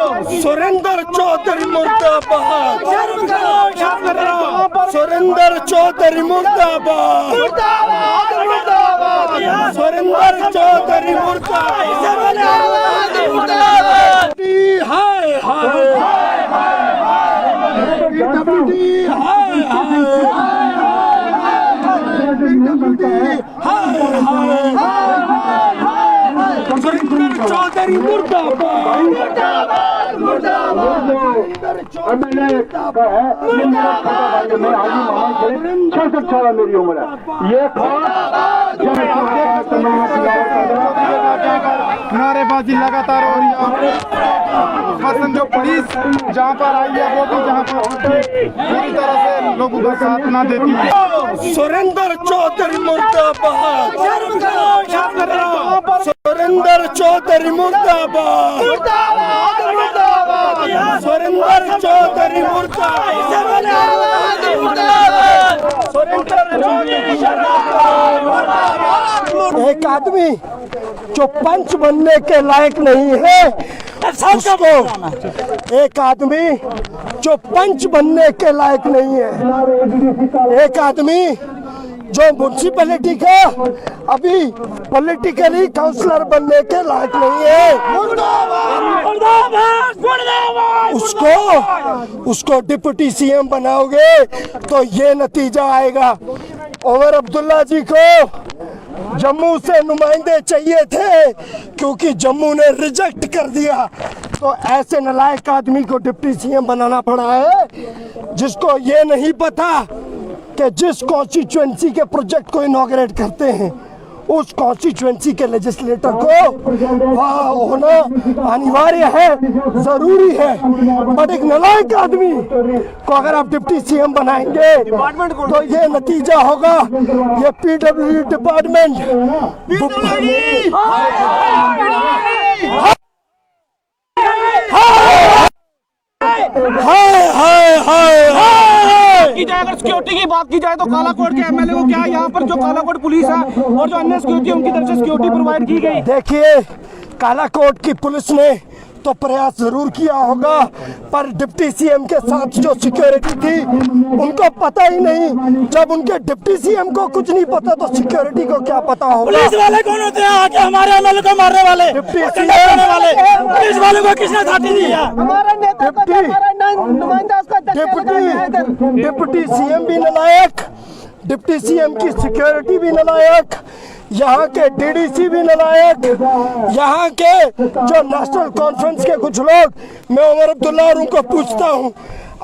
सुरेंद्र चौधरी मुर्दाबाद, सुरेंद्र चौधरी मुर्दाबाद, सुरेंद्र चौधरी मुर्दाबाद। हाय हाय सुरेंद्र चौधरी मुर्दाबाद, मुर्दाबाद, मुर्दाबाद। मेरी उम्र है ये नारेबाजी लगातार हो रही है। शासन जो पुलिस जहाँ पर आई है वो भी जहाँ पर पूरी तरह से लोगों का साथ ना देती है। सुरेंद्र चौधरी मुर्दाबाद, सुरेंद्र चौधरी मुर्दाबाद, सुरेंद्र चौधरी मुर्दाबाद, एक आदमी जो पंच बनने के लायक नहीं है उसको, एक आदमी जो पंच बनने के लायक नहीं है, एक आदमी जो म्युनिसिपैलिटी का अभी पॉलिटिकली काउंसलर बनने के लायक नहीं है, उसको डिप्टी सीएम बनाओगे तो ये नतीजा आएगा। उमर अब्दुल्ला जी को जम्मू से नुमाइंदे चाहिए थे क्योंकि जम्मू ने रिजेक्ट कर दिया, तो ऐसे नालायक आदमी को डिप्टी सीएम बनाना पड़ा है जिसको ये नहीं पता कि जिस कॉन्स्टिट्यूएंसी के प्रोजेक्ट को इनॉग्रेट करते हैं उस कॉन्स्टिट्यूएंसी के लेजिस्लेटर को वहाँ होना अनिवार्य है, जरूरी है। बट एक नालायक आदमी को अगर आप डिप्टी सीएम बनाएंगे तो ये नतीजा होगा, ये पीडब्ल्यूडी डिपार्टमेंट की जाए। अगर सिक्योरिटी की बात की जाए तो कालाकोट के एमएलए को क्या यहाँ पर जो कालाकोट पुलिस है और जो अन्य सिक्योरिटी उनकी तरफ से सिक्योरिटी प्रोवाइड की गई। देखिए, कालाकोट की पुलिस ने तो प्रयास जरूर किया होगा पर डिप्टी सीएम के साथ जो सिक्योरिटी थी उनको पता ही नहीं। जब उनके डिप्टी सीएम को कुछ नहीं पता तो सिक्योरिटी को क्या पता होगा। पुलिस वाले कौन होते हैं आके हमारे एमएलए को मारने वाले, डिप्टी सीएम वाले? पुलिस वाले को किसने छाती दी है? डिप्टी सीएम भी नालायक, डिप्टी सीएम की सिक्योरिटी भी नालायक, यहाँ के डीडीसी भी नालायक, यहाँ के जो नेशनल कॉन्फ्रेंस के कुछ लोग, मैं उमर अब्दुल्ला और उनको पूछता हूँ,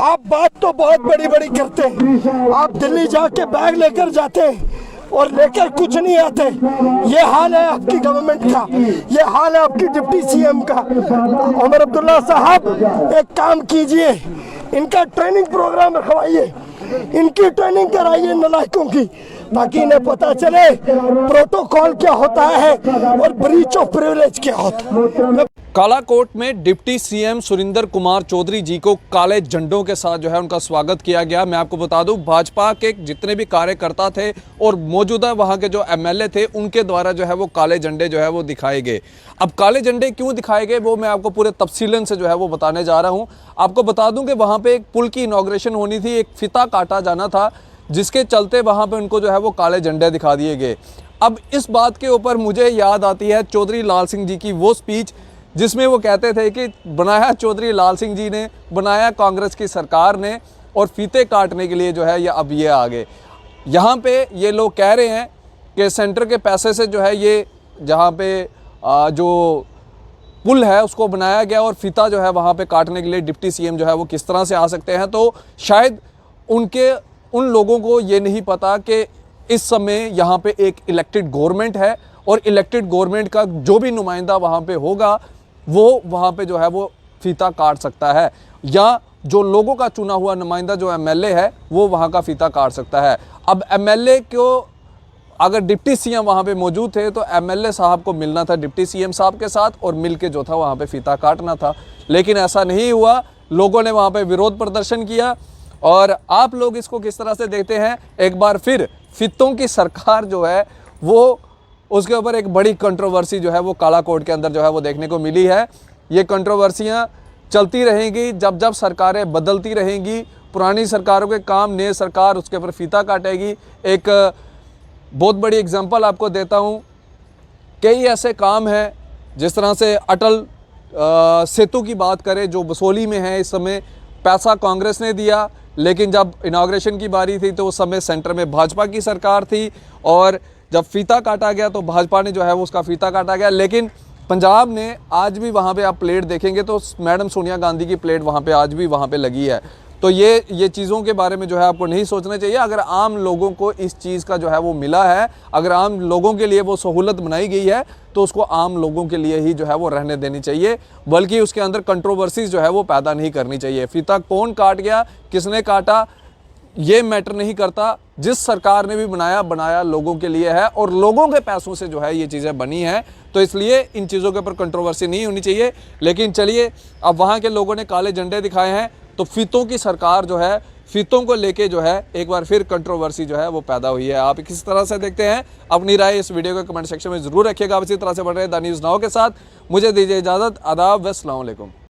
आप बात तो बहुत बड़ी बड़ी करते हैं, आप दिल्ली जाके बैग लेकर जाते हैं और लेकर कुछ नहीं आते। ये हाल है आपकी गवर्नमेंट का, ये हाल है आपकी डिप्टी सीएम का। उमर अब्दुल्ला साहब एक काम कीजिए, इनका ट्रेनिंग प्रोग्राम रखवाइए, इनकी ट्रेनिंग कराइए नालायकों की, ताकि इन्हें पता चले प्रोटोकॉल क्या होता है और ब्रीच ऑफ प्रिविलेज क्या होता है। कालाकोट में डिप्टी सीएम सुरेंद्र कुमार चौधरी जी को काले झंडों के साथ जो है उनका स्वागत किया गया। मैं आपको बता दूं, भाजपा के जितने भी कार्यकर्ता थे और मौजूदा वहां के जो एमएलए थे उनके द्वारा जो है वो काले झंडे जो है वो दिखाए गए। अब काले झंडे क्यों दिखाए गए वो मैं आपको पूरे तफसीलन से जो है वो बताने जा रहा हूँ। आपको बता दूं कि वहाँ पे एक पुल की इनॉग्रेशन होनी थी, एक फीता काटा जाना था, जिसके चलते वहाँ पे उनको जो है वो काले झंडे दिखा दिए गए। अब इस बात के ऊपर मुझे याद आती है चौधरी लाल सिंह जी की वो स्पीच जिसमें वो कहते थे कि बनाया चौधरी लाल सिंह जी ने, बनाया कांग्रेस की सरकार ने, और फीते काटने के लिए जो है ये अब ये आ गए। यहाँ पे ये लोग कह रहे हैं कि सेंटर के पैसे से जो है ये जहाँ पे जो पुल है उसको बनाया गया और फीता जो है वहाँ पे काटने के लिए डिप्टी सीएम जो है वो किस तरह से आ सकते हैं। तो शायद उन लोगों को ये नहीं पता कि इस समय यहाँ पे एक इलेक्टेड गवर्नमेंट है और इलेक्टेड गवर्नमेंट का जो भी नुमाइंदा वहाँ पे होगा वो वहाँ पे जो है वो फीता काट सकता है, या जो लोगों का चुना हुआ नुमाइंदा जो एमएलए है वो वहाँ का फीता काट सकता है। अब एमएलए को अगर डिप्टी सीएम वहाँ पे मौजूद थे तो एमएलए साहब को मिलना था डिप्टी सीएम साहब के साथ और मिल के जो था वहाँ पे फीता काटना था, लेकिन ऐसा नहीं हुआ। लोगों ने वहाँ पे विरोध प्रदर्शन किया। और आप लोग इसको किस तरह से देखते हैं? एक बार फिर फीतों की सरकार जो है वो, उसके ऊपर एक बड़ी कंट्रोवर्सी जो है वो कालाकोट के अंदर जो है वो देखने को मिली है। ये कंट्रोवर्सियाँ चलती रहेंगी। जब जब सरकारें बदलती रहेंगी, पुरानी सरकारों के काम नई सरकार उसके ऊपर फीता काटेगी। एक बहुत बड़ी एग्जांपल आपको देता हूँ, कई ऐसे काम हैं जिस तरह से अटल सेतु की बात करें जो बसोली में है, इस समय पैसा कांग्रेस ने दिया, लेकिन जब इनाग्रेशन की बारी थी तो उस समय सेंटर में भाजपा की सरकार थी और जब फीता काटा गया तो भाजपा ने जो है वो उसका फीता काटा गया। लेकिन पंजाब ने आज भी वहाँ पे आप प्लेट देखेंगे तो मैडम सोनिया गांधी की प्लेट वहाँ पे आज भी वहाँ पे लगी है। तो ये चीज़ों के बारे में जो है आपको नहीं सोचना चाहिए। अगर आम लोगों को इस चीज़ का जो है वो मिला है, अगर आम लोगों के लिए वो सहूलत बनाई गई है तो उसको आम लोगों के लिए ही जो है वो रहने देनी चाहिए, बल्कि उसके अंदर कंट्रोवर्सीज जो है वो पैदा नहीं करनी चाहिए। फीता कौन काट गया, किसने काटा, ये मैटर नहीं करता। जिस सरकार ने भी बनाया लोगों के लिए है और लोगों के पैसों से जो है ये चीज़ें बनी हैं, तो इसलिए इन चीज़ों के ऊपर कंट्रोवर्सी नहीं होनी चाहिए। लेकिन चलिए, अब वहाँ के लोगों ने काले झंडे दिखाए हैं तो फीतों की सरकार जो है, फीतों को लेके जो है एक बार फिर कंट्रोवर्सी जो है वो पैदा हुई है। आप किस तरह से देखते हैं, अपनी राय इस वीडियो के कमेंट सेक्शन में ज़रूर रखिएगा। इसी तरह से बढ़ रहे द न्यूज़ नाउ के साथ मुझे दीजिए इजाज़त। आदाब व अस्सलाम वालेकुम।